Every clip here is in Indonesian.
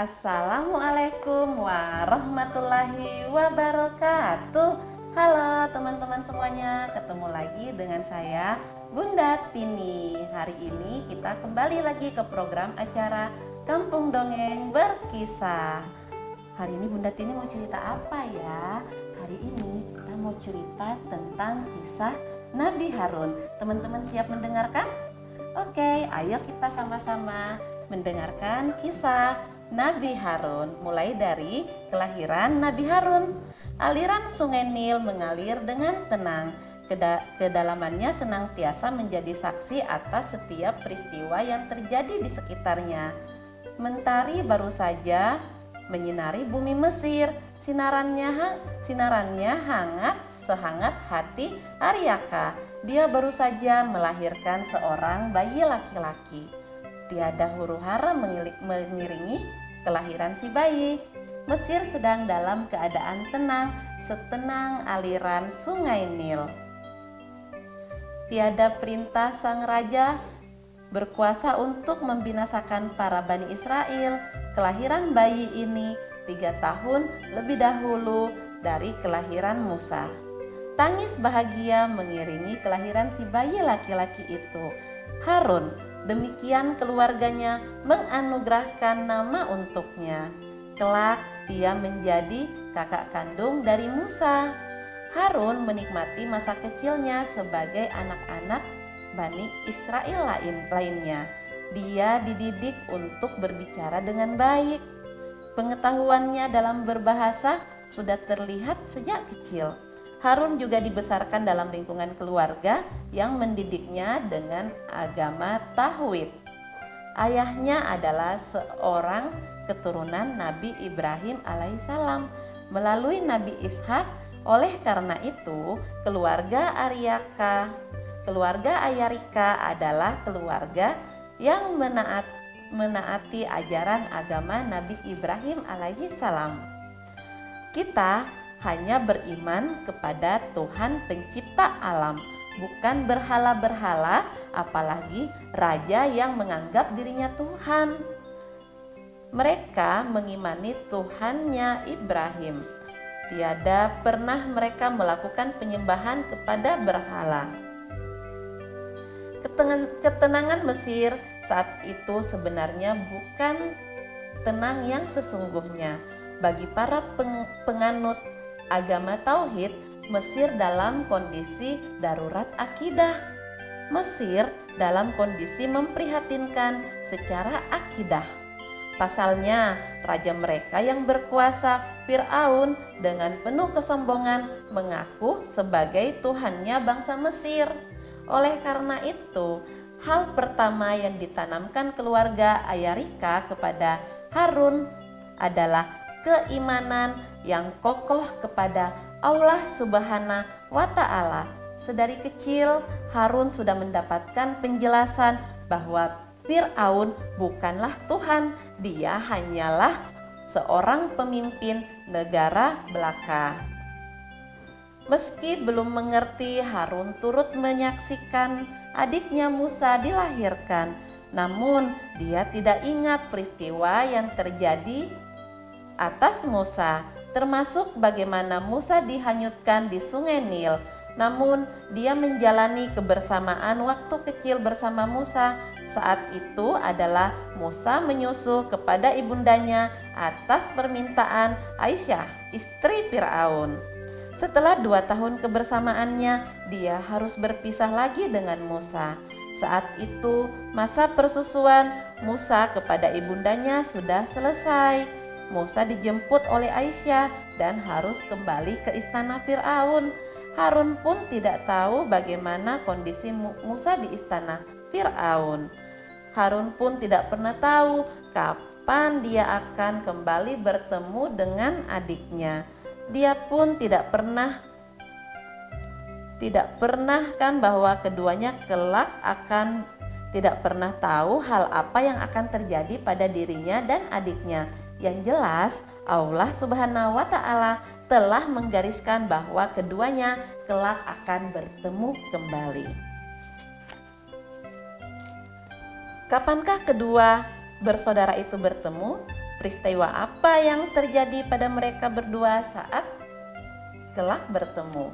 Assalamualaikum warahmatullahi wabarakatuh. Halo teman-teman semuanya, ketemu lagi dengan saya Bunda Tini. Hari ini kita kembali lagi ke program acara Kampung Dongeng Berkisah. Hari ini Bunda Tini mau cerita apa ya? Hari ini kita mau cerita tentang kisah Nabi Harun. Teman-teman siap mendengarkan? Oke, ayo kita sama-sama mendengarkan kisah Nabi Harun. Mulai dari kelahiran Nabi Harun. Aliran sungai Nil mengalir dengan tenang. Kedalamannya senantiasa menjadi saksi atas setiap peristiwa yang terjadi di sekitarnya. Mentari baru saja menyinari bumi Mesir. Sinarannya hangat sehangat hati Aryaka. Dia baru saja melahirkan seorang bayi laki-laki. Tiada huru-hara mengiringi kelahiran si bayi. Mesir sedang dalam keadaan tenang, setenang aliran sungai Nil. Tiada perintah sang raja berkuasa untuk membinasakan para Bani Israel. Kelahiran bayi ini 3 tahun lebih dahulu dari kelahiran Musa. Tangis bahagia mengiringi kelahiran si bayi laki-laki itu. Harun, demikian keluarganya menganugerahkan nama untuknya. Kelak dia menjadi kakak kandung dari Musa. Harun menikmati masa kecilnya sebagai anak-anak Bani Israel lainnya. Dia dididik untuk berbicara dengan baik. Pengetahuannya dalam berbahasa sudah terlihat sejak kecil. Harun juga dibesarkan dalam lingkungan keluarga yang mendidiknya dengan agama tauhid. Ayahnya adalah seorang keturunan Nabi Ibrahim alaihissalam melalui Nabi Ishak. Oleh karena itu, keluarga Ayarika adalah keluarga yang menaati ajaran agama Nabi Ibrahim alaihissalam. Kita hanya beriman kepada Tuhan pencipta alam, bukan berhala-berhala, apalagi raja yang menganggap dirinya Tuhan. Mereka mengimani Tuhannya Ibrahim. Tiada pernah mereka melakukan penyembahan kepada berhala. Ketenangan Mesir saat itu sebenarnya bukan tenang yang sesungguhnya. Bagi para penganut agama tauhid, Mesir dalam kondisi darurat akidah. Mesir dalam kondisi memprihatinkan secara akidah. Pasalnya, raja mereka yang berkuasa, Fir'aun, dengan penuh kesombongan mengaku sebagai Tuhannya bangsa Mesir. Oleh karena itu, hal pertama yang ditanamkan keluarga Ayarika kepada Harun adalah keimanan yang kokoh kepada Allah Subhanahu wa Ta'ala. Sedari kecil, Harun sudah mendapatkan penjelasan bahwa Fir'aun bukanlah Tuhan, dia hanyalah seorang pemimpin negara belaka. Meski belum mengerti, Harun turut menyaksikan adiknya Musa dilahirkan. Namun dia tidak ingat peristiwa yang terjadi atas Musa, termasuk bagaimana Musa dihanyutkan di sungai Nil. Namun dia menjalani kebersamaan waktu kecil bersama Musa. Saat itu adalah Musa menyusu kepada ibundanya atas permintaan Aisyah, istri Fir'aun. Setelah 2 tahun kebersamaannya, dia harus berpisah lagi dengan Musa. Saat itu masa persusuan Musa kepada ibundanya sudah selesai. Musa dijemput oleh Aisyah dan harus kembali ke istana Fir'aun. Harun pun tidak tahu bagaimana kondisi Musa di istana Fir'aun. Harun pun tidak pernah tahu kapan dia akan kembali bertemu dengan adiknya. Dia pun tidak pernah kan bahwa keduanya kelak akan tidak pernah tahu hal apa yang akan terjadi pada dirinya dan adiknya. Yang jelas, Allah Subhanahu wa Ta'ala telah menggariskan bahwa keduanya kelak akan bertemu kembali. Kapankah kedua bersaudara itu bertemu? peristiwa apa yang terjadi pada mereka berdua saat kelak bertemu.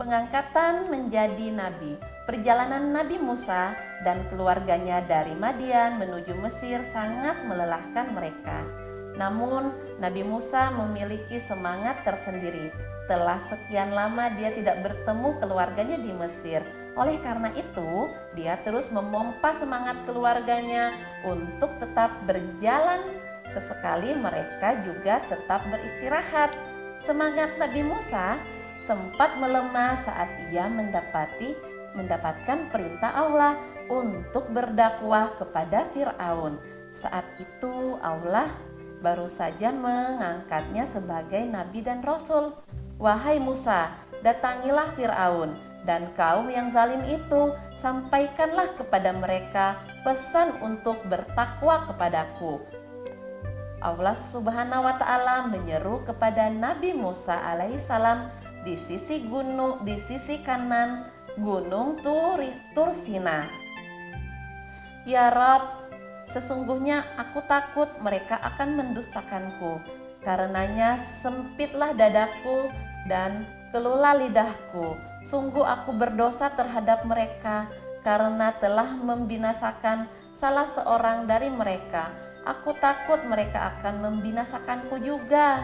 Pengangkatan menjadi nabi. Perjalanan Nabi Musa dan keluarganya dari Madian menuju Mesir sangat melelahkan mereka. Namun, Nabi Musa memiliki semangat tersendiri. Telah sekian lama dia tidak bertemu keluarganya di Mesir. Oleh karena itu, dia terus memompa semangat keluarganya untuk tetap berjalan. Sesekali mereka juga tetap beristirahat. Semangat Nabi Musa sempat melemah saat ia mendapatkan perintah Allah untuk berdakwah kepada Fir'aun. Saat itu Allah baru saja mengangkatnya sebagai nabi dan rasul. Wahai Musa, datangilah Fir'aun dan kaum yang zalim itu, sampaikanlah kepada mereka pesan untuk bertakwa kepadaku. Allah Subhanahu wa Ta'ala menyeru kepada Nabi Musa alaihissalam di sisi kanan gunung Tursina. Ya Rob, sesungguhnya aku takut mereka akan mendustakanku. Karenanya sempitlah dadaku dan kelulah lidahku. Sungguh aku berdosa terhadap mereka karena telah membinasakan salah seorang dari mereka. Aku takut mereka akan membinasakanku juga.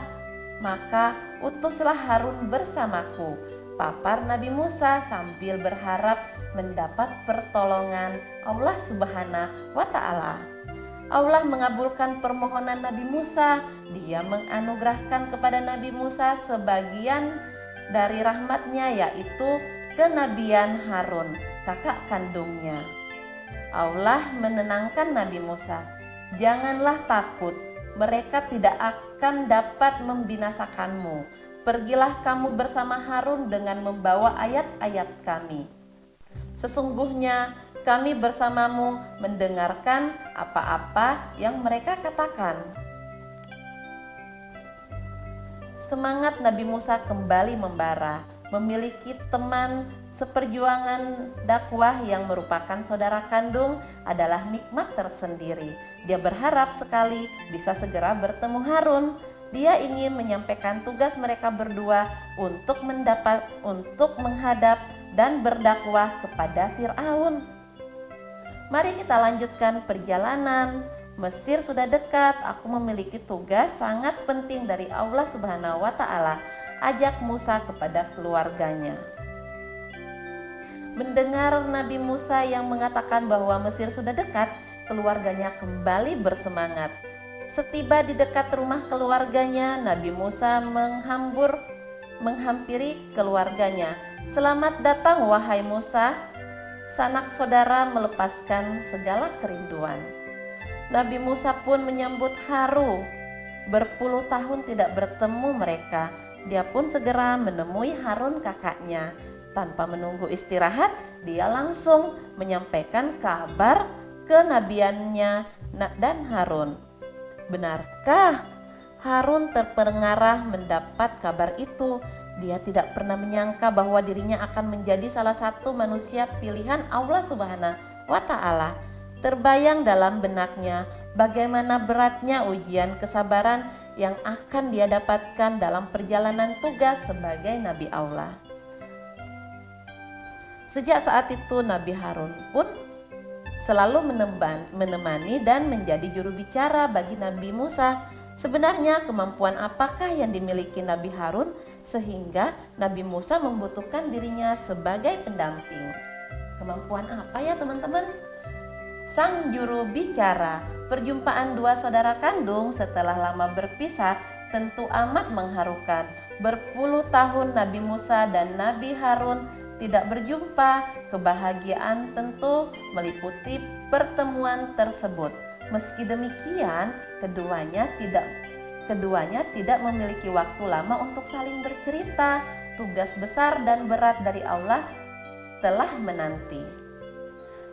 Maka utuslah Harun bersamaku, papar Nabi Musa sambil berharap mendapat pertolongan Allah Subhanahu wa Ta'ala. Allah mengabulkan permohonan Nabi Musa. Dia menganugerahkan kepada Nabi Musa sebagian dari rahmatnya, yaitu kenabian Harun, kakak kandungnya. Allah menenangkan Nabi Musa, janganlah takut, mereka tidak akan dapat membinasakanmu. Pergilah kamu bersama Harun dengan membawa ayat-ayat kami. Sesungguhnya kami bersamamu mendengarkan apa-apa yang mereka katakan. Semangat Nabi Musa kembali membara. Memiliki teman seperjuangan dakwah yang merupakan saudara kandung adalah nikmat tersendiri. Dia berharap sekali bisa segera bertemu Harun. Dia ingin menyampaikan tugas mereka berdua untuk menghadap dan berdakwah kepada Fir'aun. Mari kita lanjutkan perjalanan. Mesir sudah dekat. Aku memiliki tugas sangat penting dari Allah Subhanahu wa Ta'ala. Ajak Musa kepada keluarganya. Mendengar Nabi Musa yang mengatakan bahwa Mesir sudah dekat, keluarganya kembali bersemangat. Setiba di dekat rumah keluarganya, Nabi Musa menghampiri keluarganya. Selamat datang wahai Musa. Sanak saudara melepaskan segala kerinduan. Nabi Musa pun menyambut haru. Berpuluh tahun tidak bertemu mereka. Dia pun segera menemui Harun kakaknya. Tanpa menunggu istirahat, dia langsung menyampaikan kabar kenabiannya dan Harun. Benarkah? Harun terpengarah mendapat kabar itu. Dia tidak pernah menyangka bahwa dirinya akan menjadi salah satu manusia pilihan Allah Subhanahu wa Ta'ala. Terbayang dalam benaknya bagaimana beratnya ujian kesabaran yang akan dia dapatkan dalam perjalanan tugas sebagai Nabi Allah. Sejak saat itu Nabi Harun pun selalu menemani dan menjadi juru bicara bagi Nabi Musa. Sebenarnya kemampuan apakah yang dimiliki Nabi Harun sehingga Nabi Musa membutuhkan dirinya sebagai pendamping? Kemampuan apa ya teman-teman? Sang juru bicara. Perjumpaan dua saudara kandung setelah lama berpisah tentu amat mengharukan. Berpuluh tahun Nabi Musa dan Nabi Harun tidak berjumpa. Kebahagiaan tentu meliputi pertemuan tersebut. Meski demikian, keduanya tidak memiliki waktu lama untuk saling bercerita. Tugas besar dan berat dari Allah telah menanti.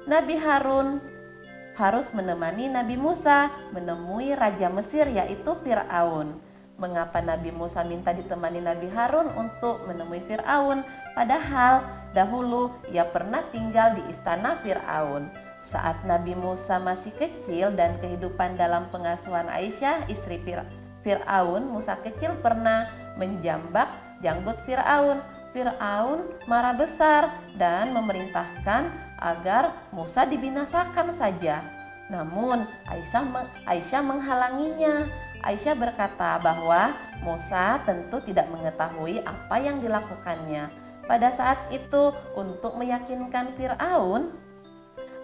Nabi Harun harus menemani Nabi Musa menemui Raja Mesir yaitu Fir'aun. Mengapa Nabi Musa minta ditemani Nabi Harun untuk menemui Fir'aun? Padahal dahulu ia pernah tinggal di istana Fir'aun. Saat Nabi Musa masih kecil dan kehidupan dalam pengasuhan Aisyah, istri Fir'aun, Musa kecil pernah menjambak janggut Fir'aun. Fir'aun marah besar dan memerintahkan agar Musa dibinasakan saja. Namun Aisyah menghalanginya. Aisyah berkata bahwa Musa tentu tidak mengetahui apa yang dilakukannya. Pada saat itu, untuk meyakinkan Fir'aun,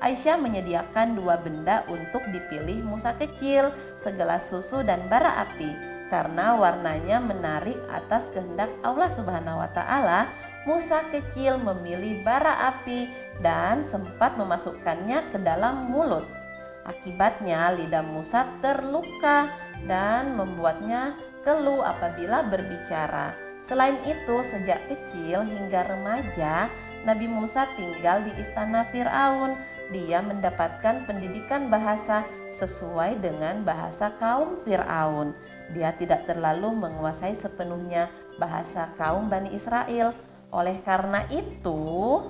Aisyah menyediakan 2 benda untuk dipilih Musa kecil, segelas susu dan bara api. Karena warnanya menarik atas kehendak Allah Subhanahu wa Ta'ala, Musa kecil memilih bara api dan sempat memasukkannya ke dalam mulut. Akibatnya lidah Musa terluka dan membuatnya keluh apabila berbicara. Selain itu, sejak kecil hingga remaja, Nabi Musa tinggal di istana Fir'aun. Dia mendapatkan pendidikan bahasa sesuai dengan bahasa kaum Fir'aun. Dia tidak terlalu menguasai sepenuhnya bahasa kaum Bani Israel. Oleh karena itu,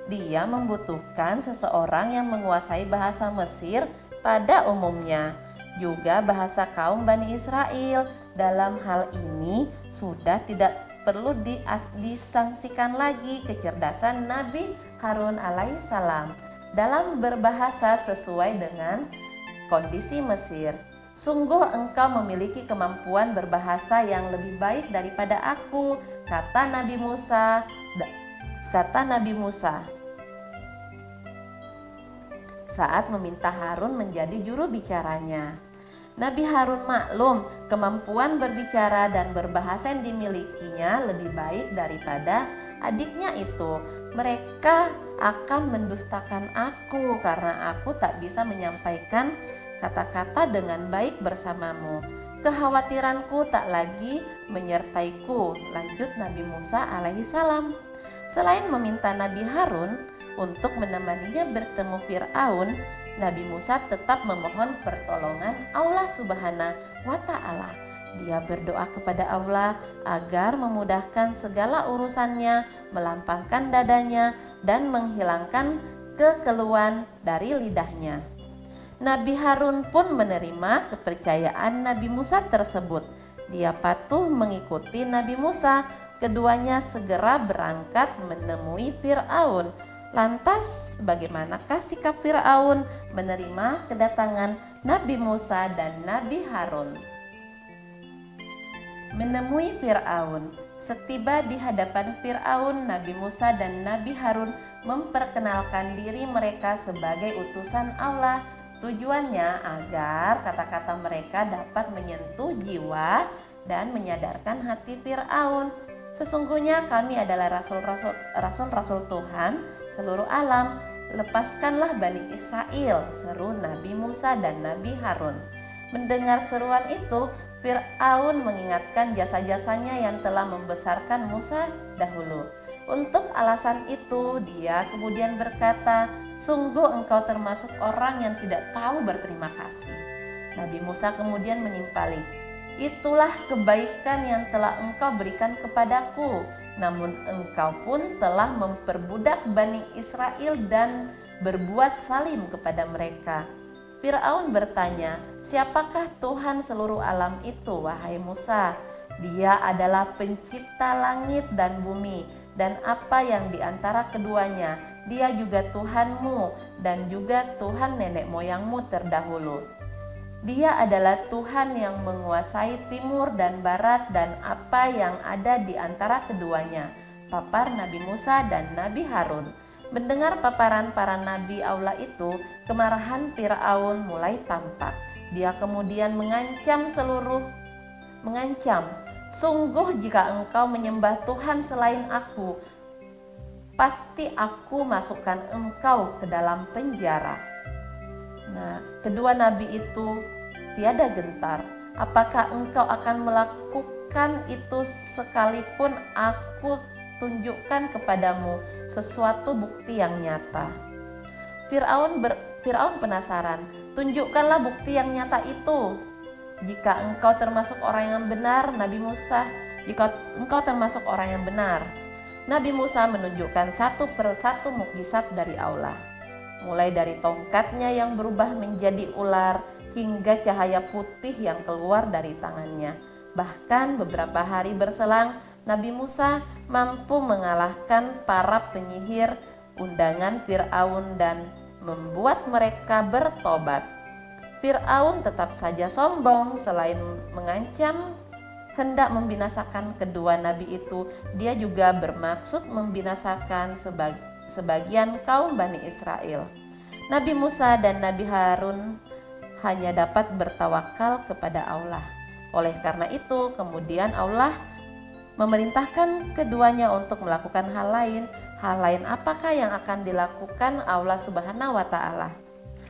dia membutuhkan seseorang yang menguasai bahasa Mesir pada umumnya, juga bahasa kaum Bani Israel. Dalam hal ini sudah tidak perlu disangsikan lagi kecerdasan Nabi Harun alaihissalam dalam berbahasa sesuai dengan kondisi Mesir. Sungguh engkau memiliki kemampuan berbahasa yang lebih baik daripada aku, kata Nabi Musa. Saat meminta Harun menjadi juru bicaranya. Nabi Harun maklum kemampuan berbicara dan berbahasa yang dimilikinya lebih baik daripada adiknya itu. Mereka akan mendustakan aku karena aku tak bisa menyampaikan kata-kata dengan baik bersamamu. Kekhawatiranku tak lagi menyertaiku, lanjut Nabi Musa alaihissalam. Selain meminta Nabi Harun untuk menemaninya bertemu Fir'aun, Nabi Musa tetap memohon pertolongan Allah Subhanahu wa Ta'ala. Dia berdoa kepada Allah agar memudahkan segala urusannya, melampangkan dadanya, dan menghilangkan kekeluhan dari lidahnya. Nabi Harun pun menerima kepercayaan Nabi Musa tersebut. Dia patuh mengikuti Nabi Musa. Keduanya segera berangkat menemui Fir'aun. Lantas bagaimanakah sikap Fir'aun menerima kedatangan Nabi Musa dan Nabi Harun? Menemui Fir'aun. Setiba di hadapan Fir'aun, Nabi Musa dan Nabi Harun memperkenalkan diri mereka sebagai utusan Allah. Tujuannya agar kata-kata mereka dapat menyentuh jiwa dan menyadarkan hati Fir'aun. Sesungguhnya kami adalah rasul-rasul Tuhan seluruh alam. Lepaskanlah Bani Israel, seru Nabi Musa dan Nabi Harun. Mendengar seruan itu, Fir'aun mengingatkan jasa-jasanya yang telah membesarkan Musa dahulu. Untuk alasan itu, dia kemudian berkata, "Sungguh engkau termasuk orang yang tidak tahu berterima kasih." Nabi Musa kemudian menimpali, "Itulah kebaikan yang telah engkau berikan kepadaku, namun engkau pun telah memperbudak Bani Israel dan berbuat zalim kepada mereka." Fir'aun bertanya, "Siapakah Tuhan seluruh alam itu, wahai Musa?" "Dia adalah pencipta langit dan bumi dan apa yang di antara keduanya. Dia juga Tuhanmu dan juga Tuhan nenek moyangmu terdahulu. Dia adalah Tuhan yang menguasai timur dan barat dan apa yang ada di antara keduanya," papar Nabi Musa dan Nabi Harun. Mendengar paparan para nabi Allah itu, kemarahan Fir'aun mulai tampak. Dia kemudian mengancam, "Sungguh jika engkau menyembah Tuhan selain aku, pasti aku masukkan engkau ke dalam penjara." Nah, kedua nabi itu tiada gentar. "Apakah engkau akan melakukan itu sekalipun aku tunjukkan kepadamu sesuatu bukti yang nyata?" Fir'aun penasaran. "Tunjukkanlah bukti yang nyata itu. Jika engkau termasuk orang yang benar, Nabi Musa, jika engkau termasuk orang yang benar." Nabi Musa menunjukkan satu persatu mukjizat dari Allah. mulai dari tongkatnya yang berubah menjadi ular hingga cahaya putih yang keluar dari tangannya. Bahkan beberapa hari berselang, Nabi Musa mampu mengalahkan para penyihir undangan Fir'aun dan membuat mereka bertobat. Fir'aun tetap saja sombong. Selain mengancam hendak membinasakan kedua nabi itu, dia juga bermaksud membinasakan sebagian kaum Bani Israel. Nabi Musa dan Nabi Harun hanya dapat bertawakal kepada Allah. Oleh karena itu, kemudian Allah memerintahkan keduanya untuk melakukan hal lain. Hal lain apakah yang akan dilakukan Allah Subhanahu wa Ta'ala?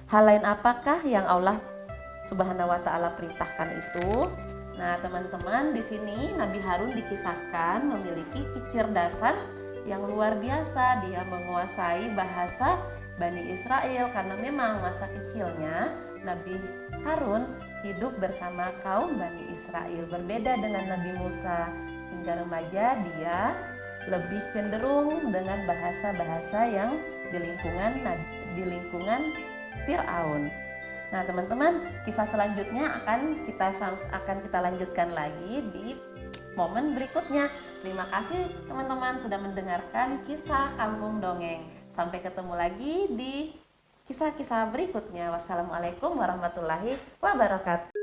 Hal lain apakah yang Allah Subhanahu wa Ta'ala perintahkan itu? Nah, teman-teman, di sini Nabi Harun dikisahkan memiliki kecerdasan yang luar biasa. Dia menguasai bahasa Bani Israel karena memang masa kecilnya Nabi Harun hidup bersama kaum Bani Israel. Berbeda dengan Nabi Musa, hingga remaja dia lebih cenderung dengan bahasa-bahasa yang di lingkungan Fir'aun. Nah, teman-teman, kisah selanjutnya akan kita lanjutkan lagi di momen berikutnya. Terima kasih teman-teman sudah mendengarkan kisah Kampung Dongeng. Sampai ketemu lagi di kisah-kisah berikutnya. Wassalamualaikum warahmatullahi wabarakatuh.